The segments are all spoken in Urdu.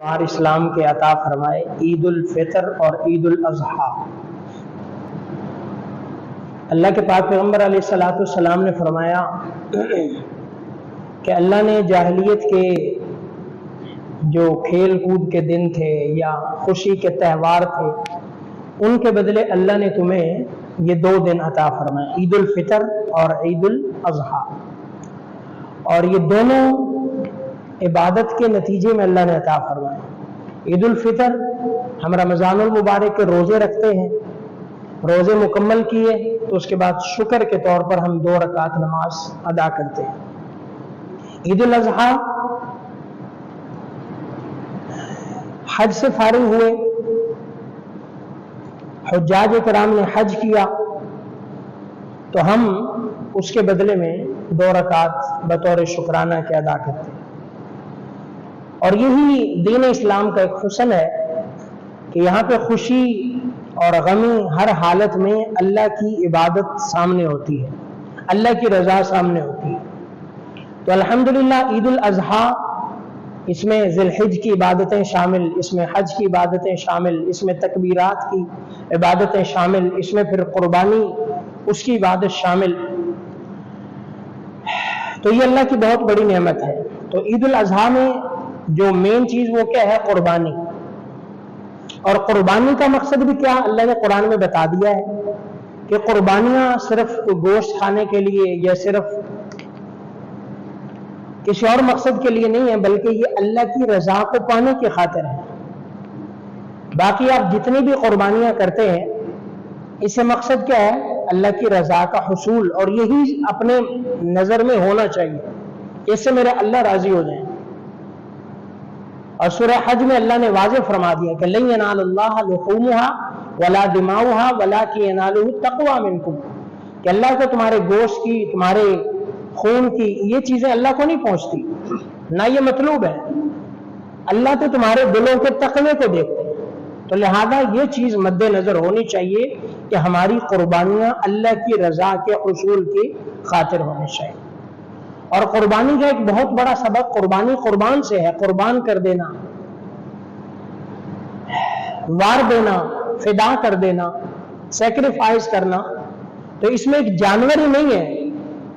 اور اسلام کے عطا فرمائے عید الفطر اور عید الاضحیٰ۔ اللہ کے پاک پیغمبر علیہ الصلوۃ والسلام نے فرمایا کہ اللہ نے جاہلیت کے جو کھیل کود کے دن تھے یا خوشی کے تہوار تھے ان کے بدلے اللہ نے تمہیں یہ دو دن عطا فرمائے، عید الفطر اور عید الاضحیٰ، اور یہ دونوں عبادت کے نتیجے میں اللہ نے عطا فرمایا۔ عید الفطر ہم رمضان المبارک کے روزے رکھتے ہیں، روزے مکمل کیے تو اس کے بعد شکر کے طور پر ہم 2 رکعت نماز ادا کرتے ہیں۔ عید الاضحیٰ حج سے فارغ ہوئے، حجاج کرام نے حج کیا تو ہم اس کے بدلے میں 2 رکعت بطور شکرانہ کے ادا کرتے ہیں۔ اور یہی دین اسلام کا ایک حسن ہے کہ یہاں پہ خوشی اور غمی ہر حالت میں اللہ کی عبادت سامنے ہوتی ہے، اللہ کی رضا سامنے ہوتی ہے۔ تو الحمدللہ عید الاضحیٰ اس میں ذی الحج کی عبادتیں شامل، اس میں حج کی عبادتیں شامل، اس میں تکبیرات کی عبادتیں شامل، اس میں پھر قربانی اس کی عبادت شامل، تو یہ اللہ کی بہت بڑی نعمت ہے۔ تو عید الاضحیٰ میں جو مین چیز وہ کیا ہے؟ قربانی۔ اور قربانی کا مقصد بھی کیا اللہ نے قرآن میں بتا دیا ہے کہ قربانیاں صرف گوشت کھانے کے لیے یا صرف کسی اور مقصد کے لیے نہیں ہے، بلکہ یہ اللہ کی رضا کو پانے کی خاطر ہے۔ باقی آپ جتنی بھی قربانیاں کرتے ہیں اس سے مقصد کیا ہے؟ اللہ کی رضا کا حصول، اور یہی اپنے نظر میں ہونا چاہیے، اس سے میرے اللہ راضی ہو جائیں۔ اور سورہ حج میں اللہ نے واضح فرما دیا کہ لن ینال اللہ لحومها ولا دماؤها ولکن ینالہ التقوی منکم، کہ اللہ کو تمہارے گوشت کی، تمہارے خون کی یہ چیزیں اللہ کو نہیں پہنچتی، نہ یہ مطلوب ہے، اللہ تو تمہارے دلوں کے تقوی کو دیکھتے ہیں۔ تو لہذا یہ چیز مد نظر ہونی چاہیے کہ ہماری قربانیاں اللہ کی رضا کے حصول کی خاطر ہونی چاہیے۔ اور قربانی کا ایک بہت بڑا سبق قربانی قربان سے ہے، قربان کر دینا، وار دینا، فدا کر دینا، سیکریفائز کرنا۔ تو اس میں ایک جانور ہی نہیں ہے،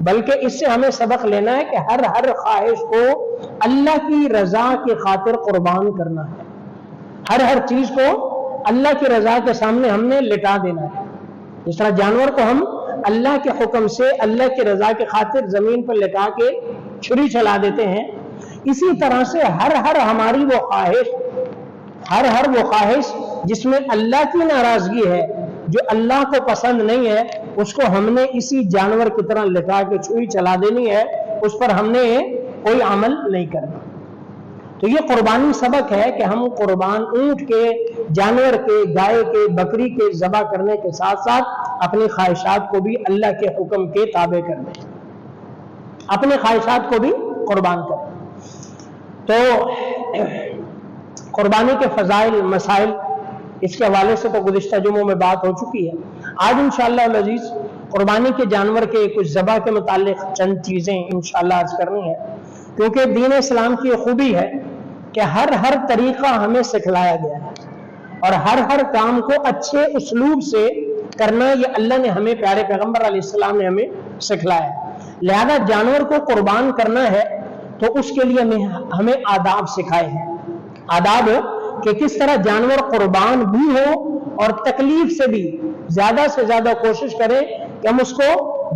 بلکہ اس سے ہمیں سبق لینا ہے کہ ہر خواہش کو اللہ کی رضا کی خاطر قربان کرنا ہے، ہر چیز کو اللہ کی رضا کے سامنے ہم نے لٹا دینا ہے۔ جس طرح جانور کو ہم اللہ کے حکم سے اللہ کی رضا کی خاطر زمین پر لٹا کے چھری چلا دیتے ہیں، اسی طرح سے ہر ہماری وہ خواہش، ہر وہ خواہش جس میں اللہ کی ناراضگی ہے، جو اللہ کو پسند نہیں ہے، اس کو ہم نے اسی جانور کی طرح لٹا کے چھری چلا دینی ہے، اس پر ہم نے کوئی عمل نہیں کرنا۔ تو یہ قربانی سبق ہے کہ ہم قربان اونٹ کے، جانور کے، گائے کے، بکری کے ذبح کرنے کے ساتھ ساتھ اپنی خواہشات کو بھی اللہ کے حکم کے تابع کر دیں، اپنے خواہشات کو بھی قربان کریں۔ تو قربانی کے فضائل، مسائل، اس کے حوالے سے تو گزشتہ جمعوں میں بات ہو چکی ہے۔ آج انشاءاللہ العزیز قربانی کے جانور کے کچھ ذبح کے متعلق چند چیزیں انشاءاللہ عرض کرنی ہے، کیونکہ دین اسلام کی خوبی ہے کہ ہر طریقہ ہمیں سکھلایا گیا ہے، اور ہر کام کو اچھے اسلوب سے کرنا یہ اللہ نے ہمیں، پیارے پیغمبر علیہ السلام نے ہمیں سکھلایا ہے۔ لہذا جانور کو قربان کرنا ہے تو اس کے لیے ہمیں آداب سکھائے ہیں، آداب کہ کس طرح جانور قربان بھی ہو اور تکلیف سے بھی زیادہ سے زیادہ کوشش کریں کہ ہم اس کو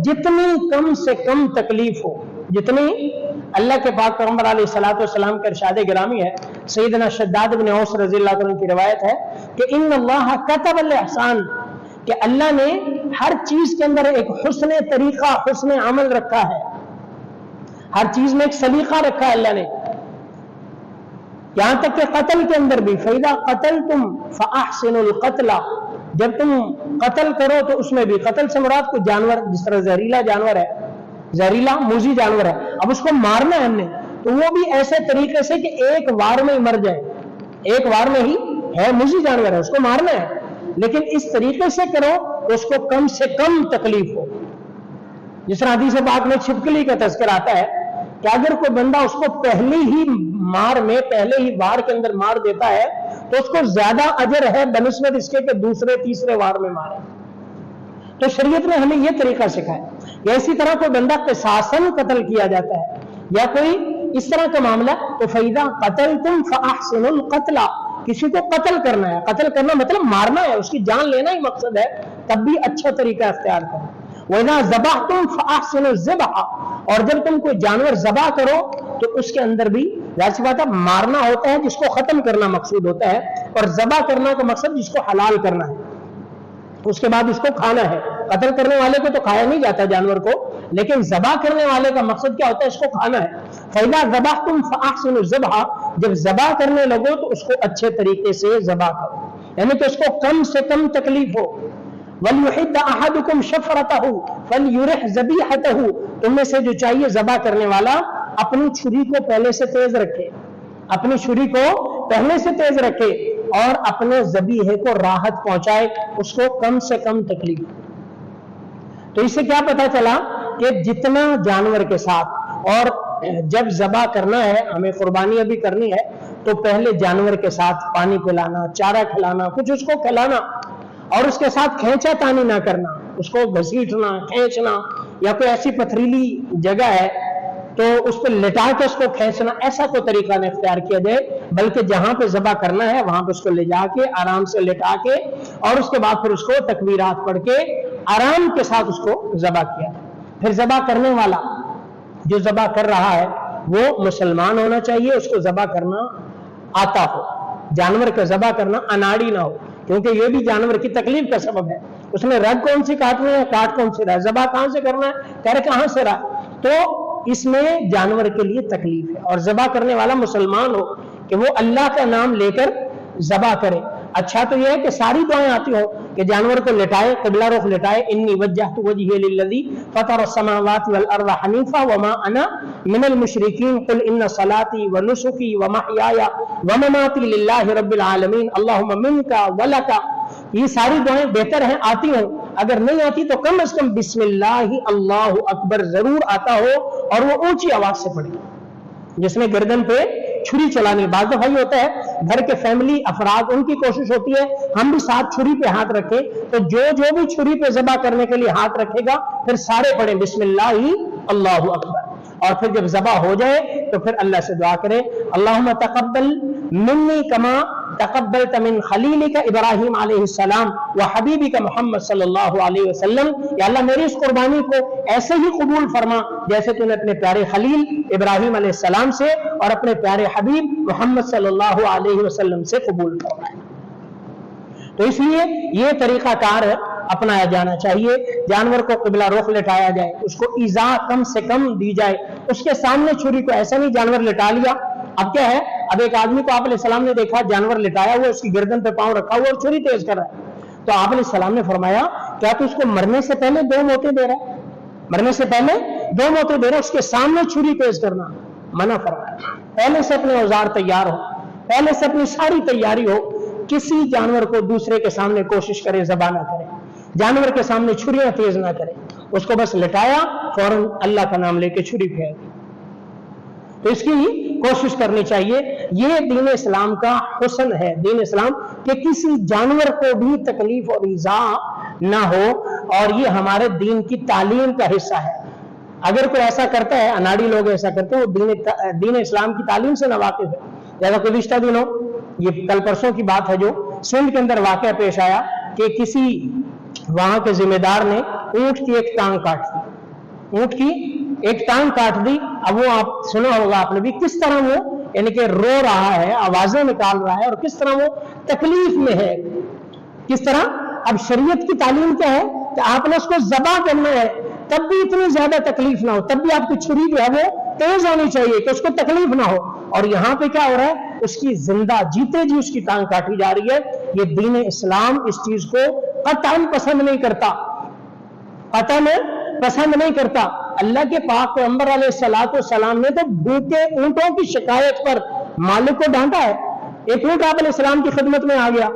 جتنی کم سے کم تکلیف ہو، جتنی اللہ کے پاک پیغمبر علیہ الصلوۃ والسلام کا ارشاد گرامی ہے، سیدنا شداد بن اوس رضی اللہ عنہ کی روایت ہے کہ ان اللہ کتب الاحسان، کہ اللہ نے ہر چیز کے اندر ایک حسن طریقہ، حسن عمل رکھا ہے، ہر چیز میں ایک سلیقہ رکھا ہے اللہ نے، یہاں تک کہ قتل کے اندر بھی فَإِذَا قَتَلْتُمْ فَأَحْسِنُوا الْقَتْلَ، جب تم قتل کرو تو اس میں بھی، قتل سے مراد کوئی جانور جس طرح زہریلا جانور ہے، زہریلا موذی جانور ہے، اب اس کو مارنا ہے ہم نے، تو وہ بھی ایسے طریقے سے کہ ایک وار میں ہی مر جائے، ایک وار میں ہی ہے، موذی جانور ہے، اس کو مارنا ہے، لیکن اس طریقے سے کرو کہ اس کو کم سے کم تکلیف ہو۔ جس طرح حدیث پاک میں چھپکلی کا تذکر آتا ہے کہ اگر کوئی بندہ اس کو پہلی ہی مار میں، پہلے ہی وار کے اندر مار دیتا ہے تو اس کو زیادہ اجر ہے بنسبت اس کے کہ دوسرے تیسرے وار میں مارے. تو شریعت نے ہمیں یہ طریقہ سکھایا. یا اسی طرح کوئی بندہ قصاصاً قتل کیا جاتا ہے یا کوئی اس طرح کا معاملہ، تو فَإِذَا قَتَلْتُمْ فَأَحْسِنُوا الْقَتْلَ، کسی کو قتل کرنا ہے، قتل کرنا مطلب مارنا ہے، اس کی جان لینا ہی مقصد ہے، تب بھی اچھا طریقہ اختیار کرو. وَإِذَا ذَبَحْتُمْ فَأَحْسِنُوا الذِّبْحَ، اور جب تم کوئی جانور ذبح کرو تو اس کے اندر بھی ظاہر بات ہے مارنا ہوتا ہے جس کو ختم کرنا مقصود ہوتا ہے، اور ذبح کرنا کا مقصد جس کو حلال کرنا ہے، اس کے بعد اس کو کھانا ہے. قتل کرنے والے کو تو کھایا نہیں جاتا جانور کو، لیکن ذبح کرنے والے کا مقصد کیا ہوتا ہے؟ اس کو کھانا ہے. فَإِذَا ذَبَحْتُمْ فَأَحْسِنُوا الذِّبْحَ، جب ذبح کرنے لگو تو اس کو اچھے طریقے سے ذبح کرو، یعنی کہ اس کو کم سے کم تکلیف ہو. وَلْيُحِدَّ أَحَدُكُمْ شَفْرَتَهُ فَلْيُرِحْ ذَبِيحَتَهُ، تم میں سے جو چاہیے ذبح کرنے والا اپنی چھری کو پہلے سے تیز رکھے، اپنی چھری کو پہلے سے تیز رکھے اور اپنے ذبیحے کو راحت پہنچائے، اس کو کم سے کم تکلیف. تو اس سے کیا پتا چلا کہ جتنا جانور کے ساتھ، اور جب ذبح کرنا ہے ہمیں قربانی ابھی کرنی ہے تو پہلے جانور کے ساتھ پانی پلانا، چارہ کھلانا، کچھ اس کو کھلانا، اور اس کے ساتھ کھینچا تانی نہ کرنا، اس کو گھسیٹنا کھینچنا، یا کوئی ایسی پتھریلی جگہ ہے تو اس پہ لٹا کے اس کو کھینچنا، ایسا کوئی طریقہ نہ اختیار کیا جائے، بلکہ جہاں پہ ذبح کرنا ہے وہاں پہ اس کو لے جا کے آرام سے لٹا کے، اور اس کے بعد پھر اس کو تکبیرات پڑھ کے آرام کے ساتھ اس کو ذبح کیا. پھر ذبح کرنے والا جو ذبح کر رہا ہے وہ مسلمان ہونا چاہیے، اس کو ذبح کرنا آتا ہو، جانور کا ذبح کرنا اناڑی نہ ہو، کیونکہ یہ بھی جانور کی تکلیف کا سبب ہے. اس نے رگ کون سی کاٹنی ہے، کاٹ کون سی رہا ہے، ذبح کہاں سے کرنا ہے، کر کہاں سے رہا، تو اس میں جانور کے لیے تکلیف ہے. اور ذبح کرنے والا مسلمان ہو کہ وہ اللہ کا نام لے کر ذبح کرے. اچھا تو یہ ہے کہ ساری دعائیں آتی ہو کہ جانور کو لٹائے، قبلہ رخ لٹائے، انی وجہت وجہی للذی فطر السماوات والارض حنیفا وما انا من المشرکین قل ان صلاتی ونسکی ومحیای ومماتی للہ رب العالمین اللہم منکا ولکا. یہ ساری دعائیں بہتر ہیں آتی ہوں، اگر نہیں آتی تو کم از کم بسم اللہ اللہ اکبر ضرور آتا ہو، اور وہ اونچی آواز سے پڑھی. جس میں گردن پہ چھری چلانی، بعض دفعہ یہ ہوتا ہے گھر کے فیملی افراد ان کی کوشش ہوتی ہے ہم بھی ساتھ چھری پہ ہاتھ رکھیں، تو جو بھی چھری پہ ذبح کرنے کے لیے ہاتھ رکھے گا پھر سارے پڑھیں بسم اللہ اللہ اکبر، اور پھر جب ذبح ہو جائے تو پھر اللہ سے دعا کریں اللہم تقبل منی کما تقبلت من خلیلک ابراہیم علیہ السلام و حبیبک محمد صلی اللہ علیہ وسلم، یا اللہ میری اس قربانی کو ایسے ہی قبول فرما جیسے تو نے اپنے پیارے خلیل ابراہیم علیہ السلام سے اور اپنے پیارے حبیب محمد صلی اللہ علیہ وسلم سے قبول فرمائے. تو اس لیے یہ طریقہ کار اپنایا جانا چاہیے، جانور کو قبلہ رخ لٹایا جائے، اس کو ایذا کم سے کم دی جائے، اس کے سامنے چھری کو ایسا نہیں جانور لٹا لیا. اب کیا ہے، اب ایک آدمی کو آپ علیہ السلام نے دیکھا جانور لٹایا ہوا، اس کی گردن پہ پاؤں رکھا ہوا اور چھری تیز کر رہا ہے، تو آپ علیہ السلام نے فرمایا کیا تو اس کو مرنے سے پہلے 2 موتیں دے رہا ہے، مرنے سے پہلے 2 موتیں دے رہا ہے، اس کے سامنے چھری تیز کرنا منع فرمایا. پہلے سے اپنے اوزار تیار ہو، پہلے سے اپنی ساری تیاری ہو، کسی جانور کو دوسرے کے سامنے کوشش کرے ذبح نہ کرے، جانور کے سامنے چھریاں تیز نہ کرے، اس کو بس لٹایا فوراً اللہ کا نام لے کے چھری پھینک. تو اس کی کوشش کرنی چاہیے. یہ دین اسلام کا حسن ہے، دین اسلام کہ کسی جانور کو بھی تکلیف اور ایذا نہ ہو، اور یہ ہمارے دین کی تعلیم کا حصہ ہے. اگر کوئی ایسا کرتا ہے، اناڑی لوگ ایسا کرتے ہیں، وہ دین اسلام کی تعلیم سے ناواقف ہے. جیسا گزشتہ دنوں، یہ کل پرسوں کی بات ہے، جو سندھ کے اندر واقعہ پیش آیا کہ کسی وہاں کے ذمہ دار نے اونٹ کی ایک ٹانگ کاٹ دی، اونٹ کی ایک ٹانگ کاٹ دی. اب وہ آپ سنا ہوگا آپ نے بھی کس طرح وہ یعنی کہ رو رہا ہے، آوازیں نکال رہا ہے، اور کس طرح وہ تکلیف میں ہے، کس طرح. اب شریعت کی تعلیم کیا ہے کہ آپ نے اس کو ذبح کرنا ہے، تب بھی اتنی زیادہ تکلیف نہ ہو، تب بھی آپ کی چھری جو ہے وہ تیز ہونی چاہیے کہ اس کو تکلیف نہ ہو. اور یہاں پہ کیا ہو رہا ہے، اس کی زندہ جیتے جی اس کی ٹانگ کاٹی جا رہی ہے. یہ دین اسلام اس چیز کو قطعاً پسند نہیں کرتا، قطعاً پسند نہیں کرتا. اللہ کے پاک پیغمبر علیہ الصلوۃ والسلام نے تو بھوکے اونٹوں کی شکایت پر مالک کو ڈانٹا ہے. ایک اونٹ آپ علیہ السلام کی خدمت میں آ گیا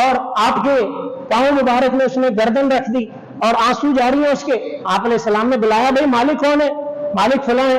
اور آپ کے پاؤں مبارک میں اس نے گردن رکھ دی اور آنسو جاری ہیں اس کے. آپ علیہ السلام نے بلایا بھائی مالک کون ہے، مالک فلاں ہے.